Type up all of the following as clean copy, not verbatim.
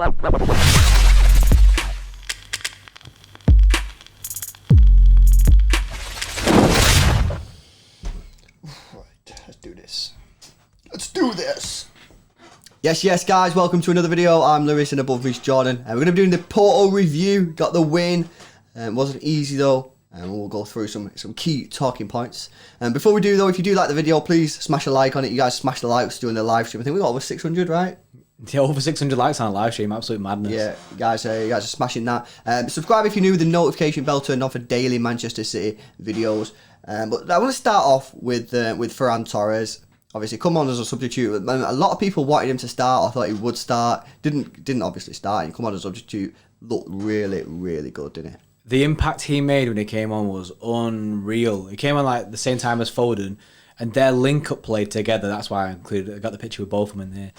Let's do this. Let's do this. Yes, guys, welcome to another video. I'm Lewis and above me is Jordan. And we're going to be doing the Porto review. Got the win. It wasn't easy though. And we'll go through some key talking points. And before we do though, if you do like the video, please smash a like on it. You guys smash the likes during the live stream. I think we got over 600, right? Yeah, over 600 likes on a live stream. Absolute madness. Yeah, you guys are smashing that. Subscribe if you're new with the notification bell turned on for daily Manchester City videos. But I want to start off with Ferran Torres. Obviously, come on as a substitute. A lot of people wanted him to start. I thought he would start. Didn't obviously start. He come on as a substitute. Looked really, really good, didn't he? The impact he made when he came on was unreal. He came on like the same time as Foden, and their link-up play together. That's why I got the picture with both of them in there.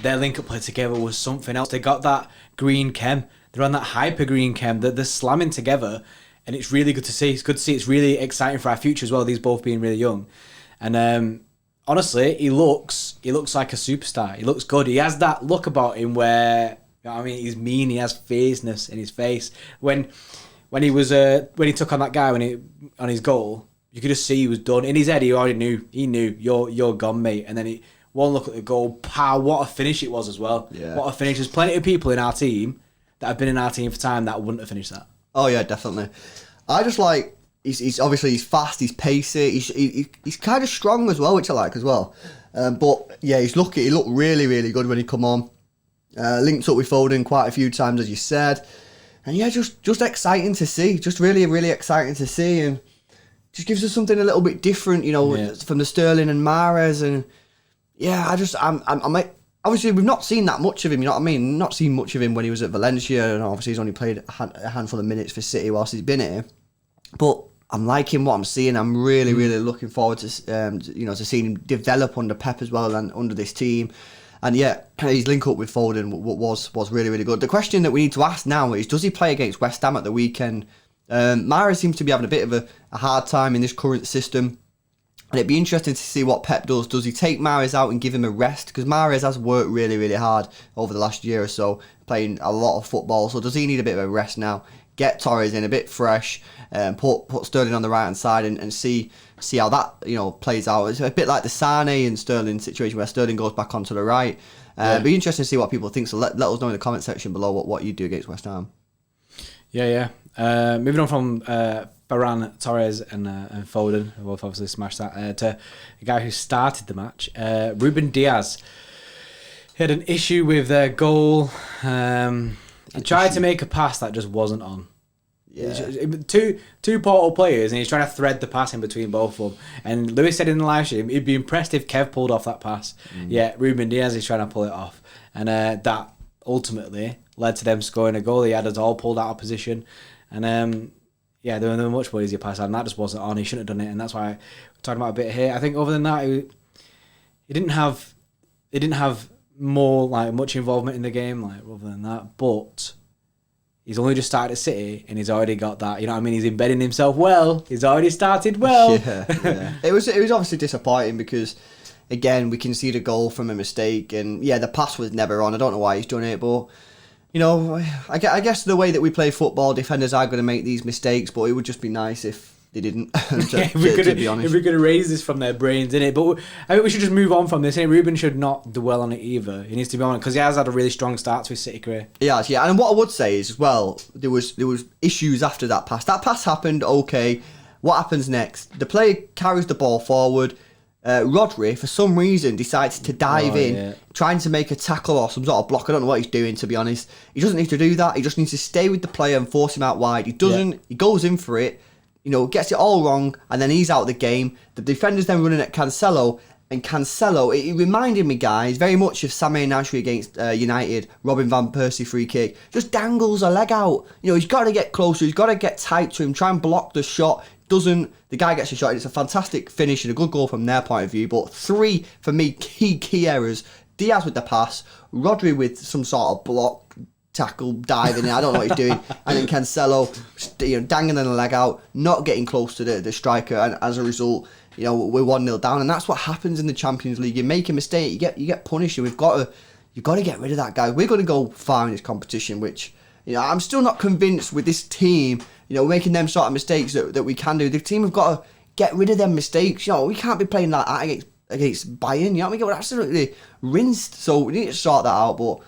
Their link-up play together was something else. They got that green chem. They're on that hyper green chem. They're slamming together, and it's really good to see. It's good to see. It's really exciting for our future as well. These both being really young, and honestly, he looks like a superstar. He looks good. He has that look about him where, you know what I mean, he's mean. He has fierceness in his face. When he took on that guy on his goal, you could just see he was done. In his head, he already knew. He knew you're gone, mate. And then one look at the goal, pow! What a finish it was as well. Yeah. What a finish! There's plenty of people in our team that have been in our team for time that wouldn't have finished that. Oh yeah, definitely. I just like. He's obviously he's fast, he's pacey, he's kind of strong as well, which I like as well. But yeah, he looked really, really good when he come on. Linked up with Foden quite a few times, as you said, and yeah, just exciting to see, just really, really exciting to see, and just gives us something a little bit different, you know, from the Sterling and Mahrez, and yeah, I'm obviously we've not seen that much of him, you know what I mean? Not seen much of him when he was at Valencia, and obviously he's only played a handful of minutes for City whilst he's been here, but I'm liking what I'm seeing. I'm really, really looking forward to to seeing him develop under Pep as well and under this team. And yeah, his link up with Foden was really, really good. The question that we need to ask now is, does he play against West Ham at the weekend? Mahrez seems to be having a bit of a hard time in this current system. And it'd be interesting to see what Pep does. Does he take Mahrez out and give him a rest? Because Mahrez has worked really, really hard over the last year or so, playing a lot of football. So does he need a bit of a rest now? Get Torres in a bit fresh, put Sterling on the right hand side and see how that plays out. It's a bit like the Sane and Sterling situation where Sterling goes back onto the right. It'd be interesting to see what people think. So let us know in the comment section below what you do against West Ham. Yeah. Moving on from Ferran Torres and Foden, who both obviously smashed that, to a guy who started the match, Ruben Dias. He had an issue with their goal. He tried to make a pass that just wasn't on. Yeah. Two Porto players, and he's trying to thread the pass in between both of them. And Lewis said in the live stream, he'd be impressed if Kev pulled off that pass. Yeah, Ruben Dias is trying to pull it off. And that ultimately led to them scoring a goal. He had us all pulled out of position. And yeah, they were much more easier pass, and that just wasn't on. He shouldn't have done it, and that's why we're talking about a bit here. I think other than that, he didn't have more much involvement in the game, other than that. But he's only just started at City, and he's already got that. You know what I mean? He's embedding himself well. He's already started well. Yeah. It was obviously disappointing because, again, we can see the goal from a mistake, and yeah, the pass was never on. I don't know why he's done it, but I guess the way that we play football, defenders are going to make these mistakes, but it would just be nice if they didn't. If we're going to raise this from their brains, innit? But I think we should just move on from this. Ruben should not dwell on it either. He needs to be on it because he has had a really strong start to his City career. He has, yeah. And what I would say is, as well, there was issues after that pass. That pass happened, okay. What happens next? The player carries the ball forward. Rodri, for some reason, decides to dive in, trying to make a tackle or some sort of block. I don't know what he's doing, to be honest. He doesn't need to do that. He just needs to stay with the player and force him out wide. He doesn't. He goes in for it. Gets it all wrong, and then he's out of the game. The defender's then running at Cancelo, and Cancelo, it reminded me, guys, very much of Samir Nasri against United, Robin Van Persie free kick. Just dangles a leg out. He's got to get closer, he's got to get tight to him, try and block the shot. Doesn't. The guy gets a shot, and it's a fantastic finish and a good goal from their point of view, but three, for me, key errors. Diaz with the pass, Rodri with some sort of block, tackle, diving in, I don't know what he's doing, and then Cancelo, dangling the leg out, not getting close to the striker, and as a result, we're 1-0 down, and that's what happens in the Champions League. You make a mistake, you get punished, and we've got to you've got to get rid of that guy. We're going to go far in this competition, which, I'm still not convinced with this team, making them sort of mistakes that we can do. The team have got to get rid of them mistakes. We can't be playing like that against Bayern. We get absolutely rinsed. So we need to sort that out. But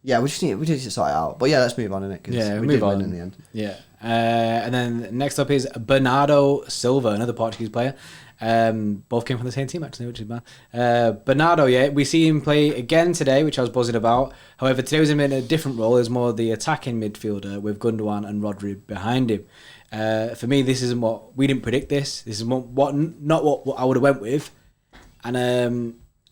yeah, we need to sort it out. But yeah, let's move on in it. Yeah, we move did on win in the end. Yeah, and then next up is Bernardo Silva, another Portuguese player. Both came from the same team actually, which is bad. Bernardo, we see him play again today, which I was buzzing about. However, today was him in a different role. He was more the attacking midfielder with Gundogan and Rodri behind him. For me, this isn't what we didn't predict. This is not what I would have went with, and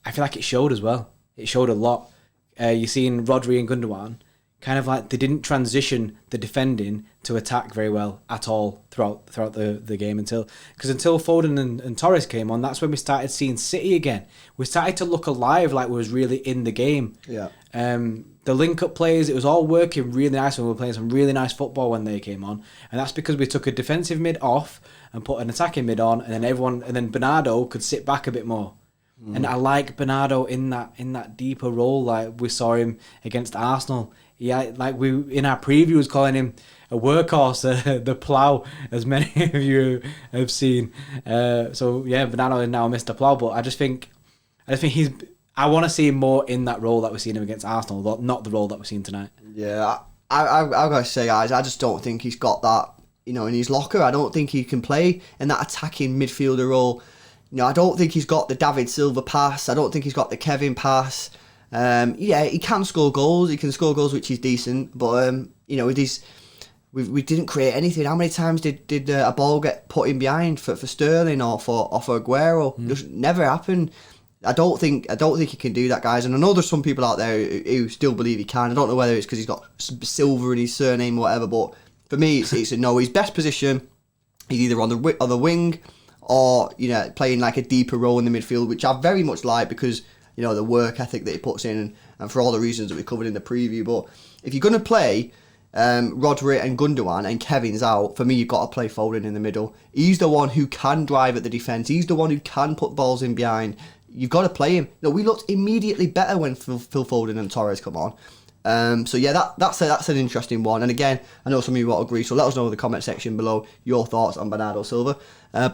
I feel like it showed as well. It showed a lot. You're seeing Rodri and Gundogan kind of like they didn't transition the defending to attack very well at all throughout the game until Foden and Torres came on. That's when we started seeing City again. We started to look alive, like we was really in the game. Yeah. The link-up plays, it was all working really nice when we were playing some really nice football when they came on. And that's because we took a defensive mid off and put an attacking mid on, and then Bernardo could sit back a bit more. And I like Bernardo in that deeper role, like we saw him against Arsenal. Yeah, like we in our preview was calling him a workhorse, the plough, as many of you have seen. So yeah, Bernardo is now Mr. Plough, but I think I want to see him more in that role that we're seeing him against Arsenal, not the role that we're seeing tonight. Yeah, I've got to say, guys, I just don't think he's got that, in his locker. I don't think he can play in that attacking midfielder role. I don't think he's got the David Silva pass. I don't think he's got the Kevin pass. He can score goals. He can score goals, which is decent. But we didn't create anything. How many times did a ball get put in behind for Sterling or for Aguero? Just never happened. I don't think he can do that, guys. And I know there's some people out there who still believe he can. I don't know whether it's because he's got Silva in his surname or whatever. But for me, it's a no. His best position, he's either on the wing or playing like a deeper role in the midfield, which I very much like because the work ethic that he puts in and for all the reasons that we covered in the preview. But if you're going to play Rodri and Gundogan and Kevin's out, for me you've got to play Foden in the middle. He's the one who can drive at the defence. He's the one who can put balls in behind. You've got to play him. We looked immediately better when Phil Foden and Torres come on. That's an interesting one. And again, I know some of you won't agree, so let us know in the comment section below your thoughts on Bernardo Silva.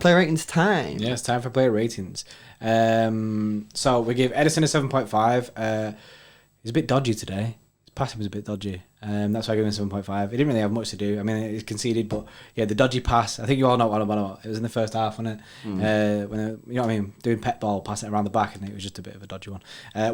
Player ratings time. Yeah, it's time for player ratings. So we give Edison a 7.5. He's a bit dodgy today. His passing was a bit dodgy. That's why I gave him 7.5. He didn't really have much to do. I mean, he's conceded, but yeah, the dodgy pass. I think you all know what I'm about. It was in the first half, wasn't it? When doing pet ball, passing it around the back, and it was just a bit of a dodgy one.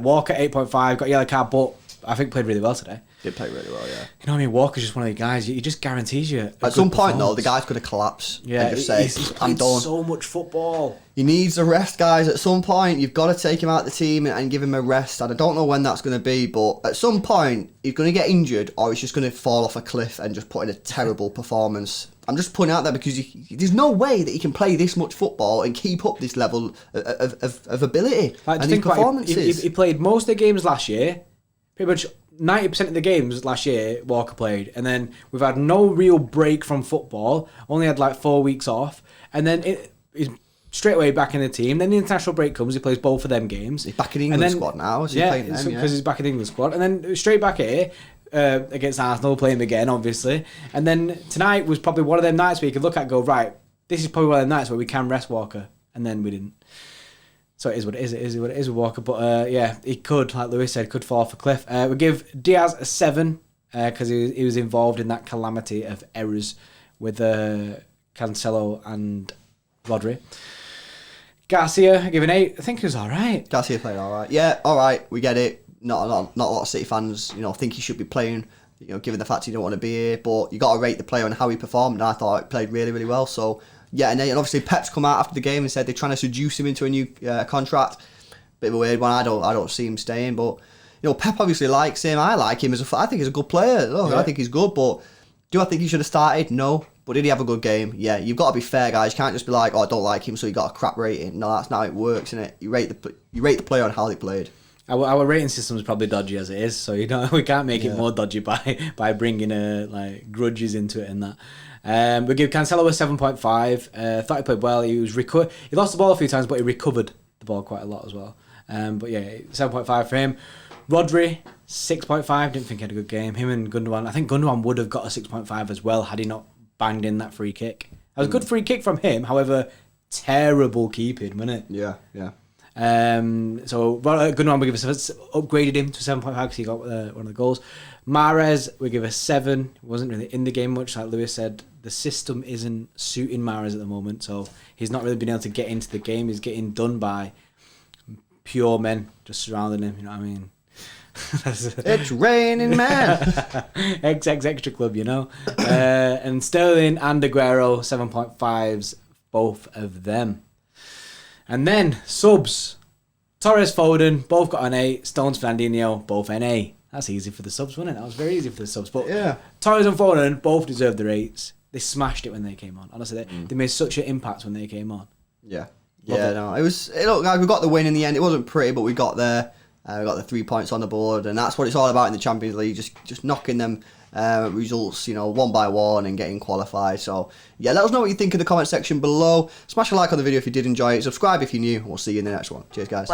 Walker 8.5, got a yellow card, but I think played really well today. Did play really well, yeah. You know what I mean? Walker's just one of the guys. He just guarantees you. At some point, though, the guy's going to collapse. Yeah, and just say, he's I'm done. So much football. He needs a rest, guys. At some point, you've got to take him out of the team and give him a rest. And I don't know when that's going to be, but at some point, he's going to get injured or he's just going to fall off a cliff and just put in a terrible performance. I'm just putting out there because there's no way that he can play this much football and keep up this level of ability and his performances. He played most of the games last year. Pretty much 90% of the games last year, Walker played. And then we've had no real break from football. Only had like 4 weeks off. And then he's straight away back in the team. Then the international break comes. He plays both of them games. He's back in England squad now. Because he's back in England squad. And then straight back here against Arsenal, play him again, obviously. And then tonight was probably one of them nights where you could look at and go, right, this is probably one of them nights where we can rest Walker. And then we didn't. So it is what it is. It is what it is with Walker. But he could, like Lewis said, could fall off a cliff. We give Diaz a 7 because he was involved in that calamity of errors with Cancelo and Rodri. Garcia, I give an 8. I think he was all right. Garcia played all right. Yeah, all right. We get it. Not a lot of City fans, think he should be playing, given the fact he don't want to be here. But you got to rate the player on how he performed. And I thought he played really, really well. So. Yeah, and obviously Pep's come out after the game and said they're trying to seduce him into a new contract. Bit of a weird one. I don't see him staying, but Pep obviously likes him. I like him I think he's a good player. Look, yeah. I think he's good, but do I think he should have started? No. But did he have a good game? Yeah. You've got to be fair, guys. You can't just be like, I don't like him, so you got a crap rating. No, that's not how it works, isn't it? You rate the player on how they played. Our rating system is probably dodgy as it is, so we can't make it more dodgy by bringing grudges into it and that. We give Cancelo a 7.5. Thought he played well. He lost the ball a few times, but he recovered the ball quite a lot as well. But yeah, 7.5 for him. Rodri, 6.5. Didn't think he had a good game. Him and Gundogan. I think Gundogan would have got a 6.5 as well had he not banged in that free kick. It was a good free kick from him. However, terrible keeping, wasn't it? Yeah, yeah. So Gundogan we give us upgraded him to 7.5 because he got one of the goals. Mahrez we give a 7. Wasn't really in the game much, like Lewis said. The system isn't suiting Mahrez at the moment, so he's not really been able to get into the game. He's getting done by pure men just surrounding him. You know what I mean? It's raining man. XX Extra Club, you know. And Sterling and Aguero 7.5s, both of them. And then subs. Torres, Foden, both got an 8. Stones, Fernandinho, both an A. That's easy for the subs, wasn't it? That was very easy for the subs. But Yeah. Torres and Foden both deserved their 8s. They smashed it when they came on. Honestly, they made such an impact when they came on. Yeah. Yeah, no, it looked like we got the win in the end. It wasn't pretty, but we got there. We got the 3 points on the board, and that's what it's all about in the Champions League. Just knocking them results, one by one and getting qualified. So yeah, let us know what you think in the comment section below. Smash a like on the video if you did enjoy it. Subscribe if you're new. We'll see you in the next one. Cheers, guys.